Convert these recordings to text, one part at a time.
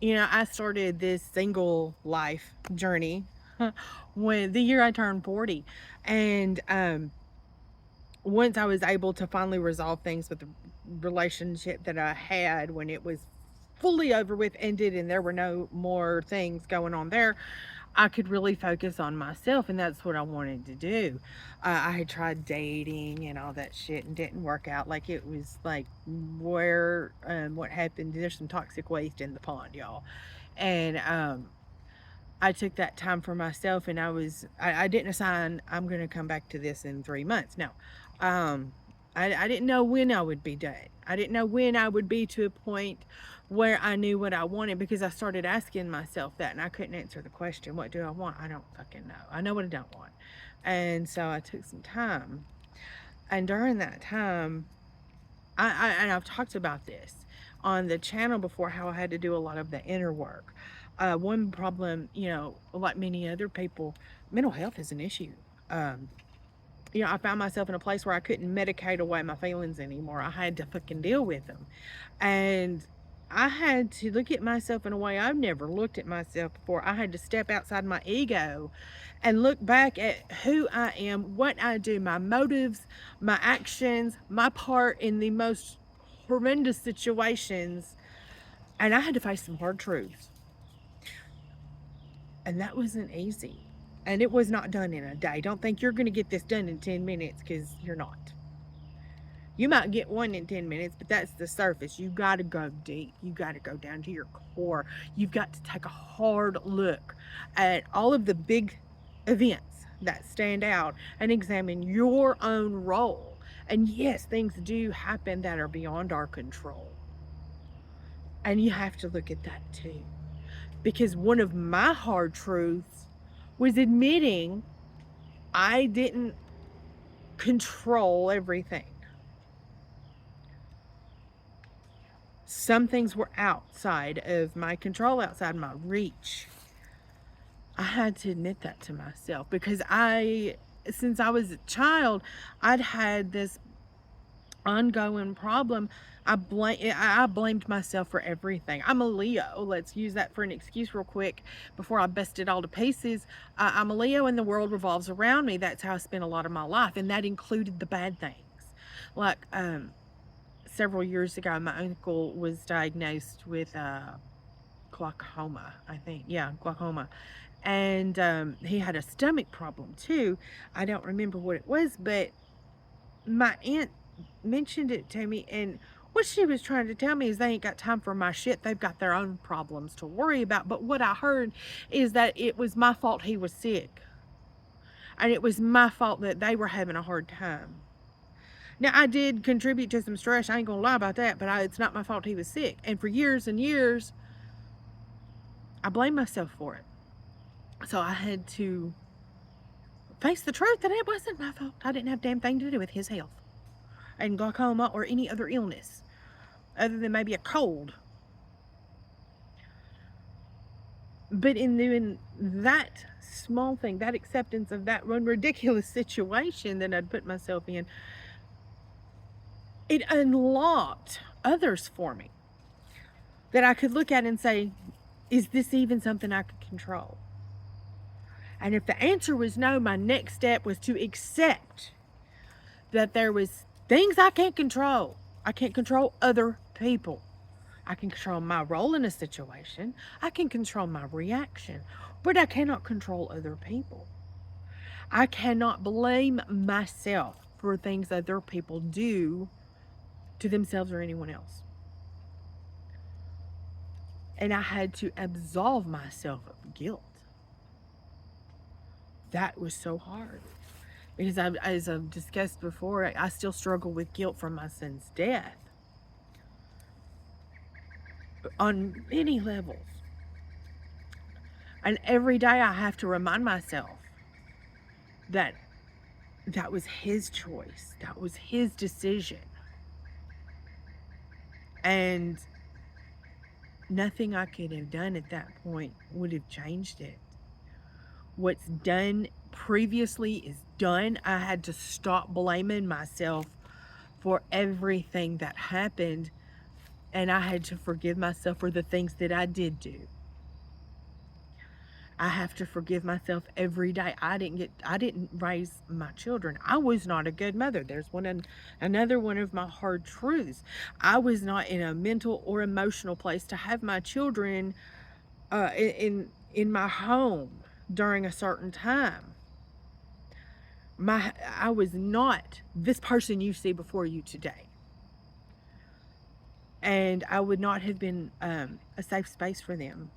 You know, I started this single life journey when the year I turned 40. And once I was able to finally resolve things with the relationship that I had, when it was fully over with, ended, and there were no more things going on there, I could really focus on myself, and that's what I wanted to do. I had tried dating and all that shit and didn't work out. Like, it was like, what happened? There's some toxic waste in the pond, y'all. And I took that time for myself, and I didn't assign, I'm going to come back to this in 3 months. No, um, I didn't know when I would be done. I didn't know when I would be to a point where I knew what I wanted, because I started asking myself that, and I couldn't answer the question, what do I want? I don't fucking know. I know what I don't want. And so I took some time. And during that time, and I've talked about this on the channel before, how I had to do a lot of the inner work. One problem, you know, like many other people, mental health is an issue. Um, you know, I found myself in a place where I couldn't medicate away my feelings anymore. I had to fucking deal with them. And I had to look at myself in a way I've never looked at myself before. I had to step outside my ego and look back at who I am, what I do, my motives, my actions, my part in the most horrendous situations. And I had to face some hard truths. And that wasn't easy. And it was not done in a day. Don't think you're going to get this done in 10 minutes, because you're not. You might get one in 10 minutes, but that's the surface. You got to go deep. You got to go down to your core. You've got to take a hard look at all of the big events that stand out and examine your own role. And yes, things do happen that are beyond our control. And you have to look at that too. Because one of my hard truths was admitting I didn't control everything. Some things were outside of my control, outside my reach. I had to admit that to myself, because since I was a child, I'd had this ongoing problem. I blamed myself for everything. I'm a Leo. Let's use that for an excuse real quick before I bust it all to pieces. I'm a Leo, and the world revolves around me. That's how I spent a lot of my life, and that included the bad things. Like, several years ago, my uncle was diagnosed with glaucoma, I think. Yeah, glaucoma. And he had a stomach problem too. I don't remember what it was, but my aunt mentioned it to me, and what she was trying to tell me is they ain't got time for my shit. They've got their own problems to worry about. But what I heard is that it was my fault he was sick. And it was my fault that they were having a hard time. Now, I did contribute to some stress. I ain't gonna lie about that, but it's not my fault he was sick. And for years and years, I blamed myself for it. So I had to face the truth that it wasn't my fault. I didn't have a damn thing to do with his health and glaucoma or any other illness other than maybe a cold. But in doing that small thing, that acceptance of that one ridiculous situation that I'd put myself in, it unlocked others for me that I could look at and say, is this even something I could control? And if the answer was no, my next step was to accept that there was things I can't control. I can't control other people. I can control my role in a situation. I can control my reaction, but I cannot control other people. I cannot blame myself for things other people do to themselves or anyone else. And I had to absolve myself of guilt. That was so hard, because as I've discussed before, I still struggle with guilt from my son's death on many levels. And every day I have to remind myself that that was his choice, that was his decision, and nothing I could have done at that point would have changed it. What's done previously is done. I had to stop blaming myself for everything that happened And I had to forgive myself for the things that I did do. I have to forgive myself every day. I didn't raise my children. I was not a good mother. There's another one of my hard truths. I was not in a mental or emotional place to have my children in my home during a certain time. I was not this person you see before you today. And I would not have been a safe space for them.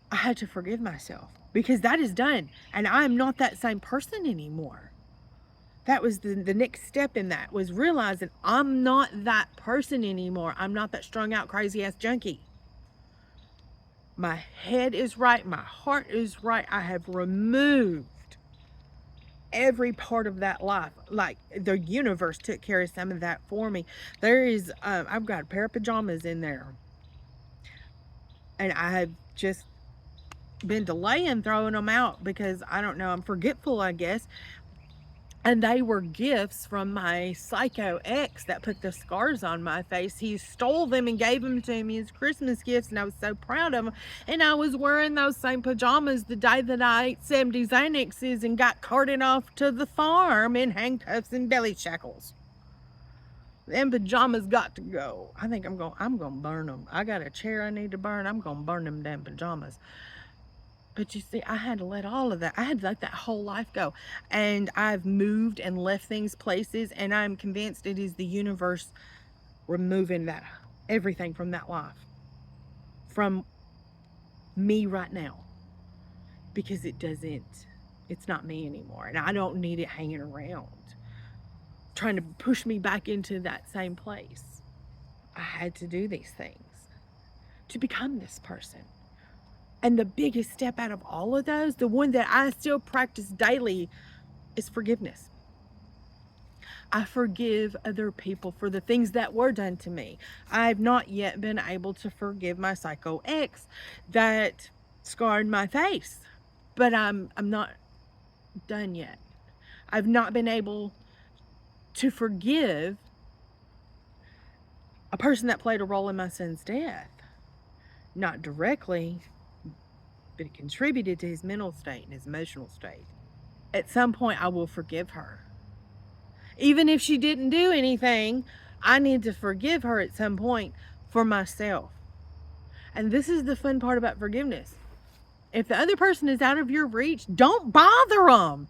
I had to forgive myself because that is done. And I am not that same person anymore. That was the next step in that, was realizing I'm not that person anymore. I'm not that strung out, crazy ass junkie. My head is right. My heart is right. I have removed every part of that life. Like, the universe took care of some of that for me. There is, I've got a pair of pajamas in there. And I have just been delaying throwing them out because I don't know, I'm forgetful, I guess. And they were gifts from my psycho ex that put the scars on my face. He stole them and gave them to me as Christmas gifts, and I was so proud of them. And I was wearing those same pajamas the day that I ate 70 Xanaxes and got carted off to the farm in handcuffs and belly shackles. Them pajamas got to go. I think I'm gonna burn them. I got a chair I need to burn. I'm gonna burn them damn pajamas. But you see, I had to let all of that, I had to let that whole life go. And I've moved and left things, places, and I'm convinced it is the universe removing that, everything from that life, from me right now. Because it's not me anymore. And I don't need it hanging around, trying to push me back into that same place. I had to do these things to become this person. And the biggest step out of all of those, the one that I still practice daily, is forgiveness. I forgive other people for the things that were done to me. I've not yet been able to forgive my psycho ex that scarred my face, but I'm not done yet. I've not been able to forgive a person that played a role in my son's death. Not directly, but it contributed to his mental state and his emotional state. At some point, I will forgive her. Even if she didn't do anything, I need to forgive her at some point for myself. And this is the fun part about forgiveness. If the other person is out of your reach, don't bother them.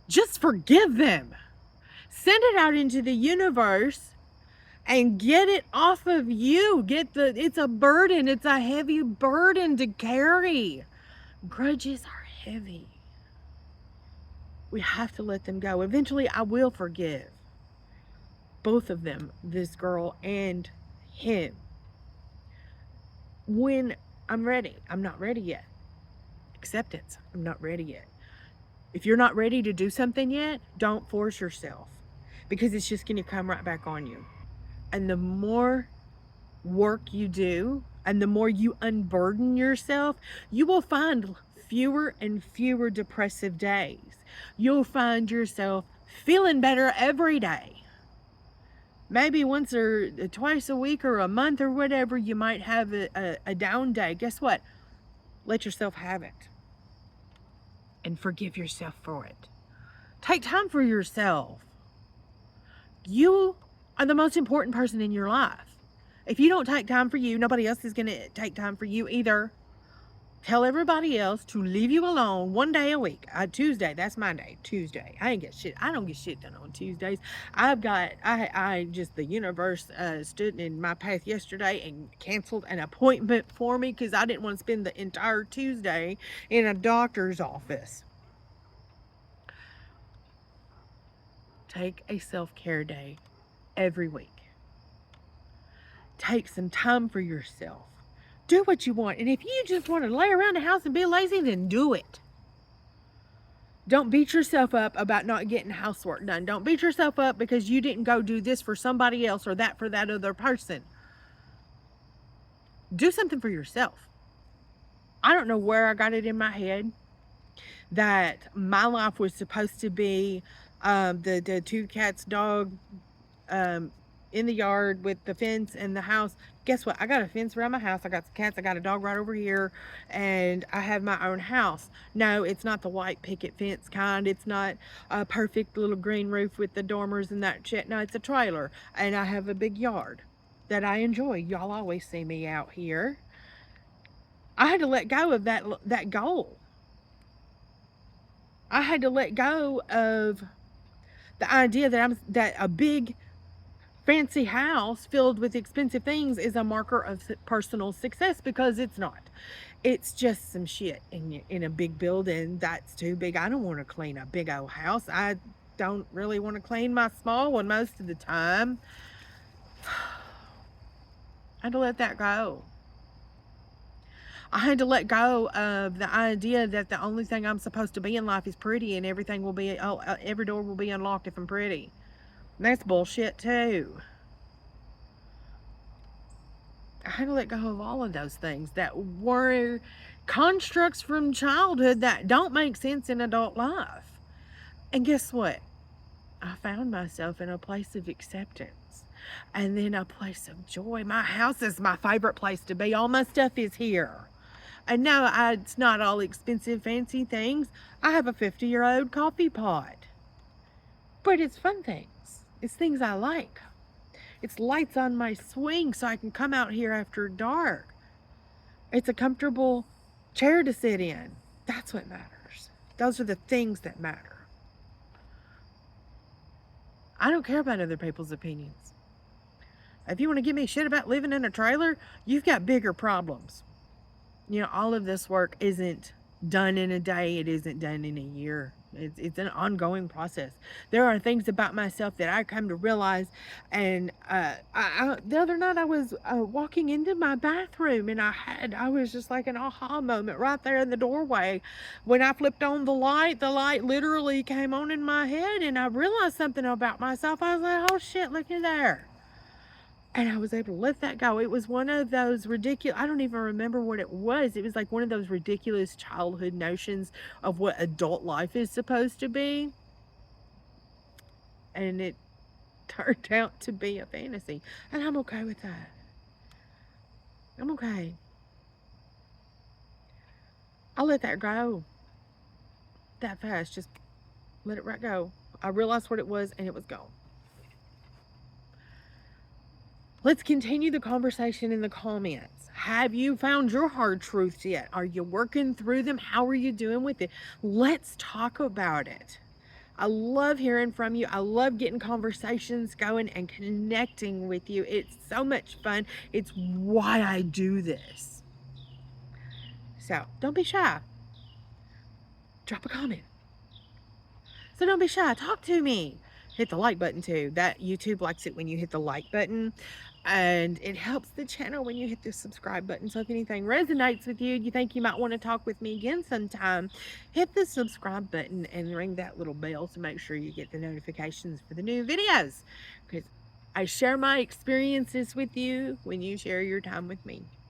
Just forgive them. Send it out into the universe and get it off of you. It's a burden. It's a heavy burden to carry. Grudges are heavy. We have to let them go. Eventually, I will forgive both of them, this girl and him, when I'm ready. I'm not ready yet. Acceptance. I'm not ready yet. If you're not ready to do something yet, don't force yourself, because it's just going to come right back on you. And the more work you do and the more you unburden yourself, you will find fewer and fewer depressive days. You'll find yourself feeling better every day. Maybe once or twice a week or a month or whatever, you might have a down day. Guess what? Let yourself have it. And forgive yourself for it. Take time for yourself. You are the most important person in your life. If you don't take time for you, nobody else is going to take time for you either. Tell everybody else to leave you alone one day a week. Tuesday, that's my day. Tuesday. I don't get shit done on Tuesdays. The universe stood in my path yesterday and canceled an appointment for me because I didn't want to spend the entire Tuesday in a doctor's office. Take a self-care day every week. Take some time for yourself. Do what you want. And if you just want to lay around the house and be lazy, then do it. Don't beat yourself up about not getting housework done. Don't beat yourself up because you didn't go do this for somebody else or that for that other person. Do something for yourself. I don't know where I got it in my head that my life was supposed to be the two cats, dog, in the yard with the fence and the house. Guess what? I got a fence around my house. I got some cats. I got a dog right over here, and I have my own house. No, it's not the white picket fence kind. It's not a perfect little green roof with the dormers and that shit. No, it's a trailer, and I have a big yard that I enjoy. Y'all always see me out here. I had to let go of that goal. I had to let go of the idea that a big fancy house filled with expensive things is a marker of personal success, because it's not. It's just some shit in a big building that's too big. I don't want to clean a big old house. I don't really want to clean my small one most of the time. I had to let that go. I had to let go of the idea that the only thing I'm supposed to be in life is pretty, and everything will be, every door will be unlocked if I'm pretty. That's bullshit too. I had to let go of all of those things that were constructs from childhood that don't make sense in adult life. And guess what? I found myself in a place of acceptance, and then a place of joy. My house is my favorite place to be. All my stuff is here. And no, it's not all expensive, fancy things. I have a 50-year-old coffee pot. But it's fun things. It's things I like. It's lights on my swing so I can come out here after dark. It's a comfortable chair to sit in. That's what matters. Those are the things that matter. I don't care about other people's opinions. If you want to give me shit about living in a trailer, you've got bigger problems. You know, all of this work isn't done in a day. It isn't done in a year. It's an ongoing process. There are things about myself that I come to realize. And the other night I was walking into my bathroom, and I was just like an aha moment right there in the doorway. When I flipped on the light literally came on in my head, and I realized something about myself. I was like, oh shit, look at there. And I was able to let that go. It was one of those ridiculous, I don't even remember what it was. It was like one of those ridiculous childhood notions of what adult life is supposed to be. And it turned out to be a fantasy. And I'm okay with that. I'm okay. I'll let that go that fast. Just let it right go. I realized what it was, and it was gone. Let's continue the conversation in the comments. Have you found your hard truths yet? Are you working through them? How are you doing with it? Let's talk about it. I love hearing from you. I love getting conversations going and connecting with you. It's so much fun. It's why I do this. So don't be shy. Drop a comment. So don't be shy. Talk to me. Hit the like button too. That YouTube likes it when you hit the like button, and it helps the channel when you hit the subscribe button. So if anything resonates with you, you think you might want to talk with me again sometime, hit the subscribe button and ring that little bell to make sure you get the notifications for the new videos, because I share my experiences with you when you share your time with me.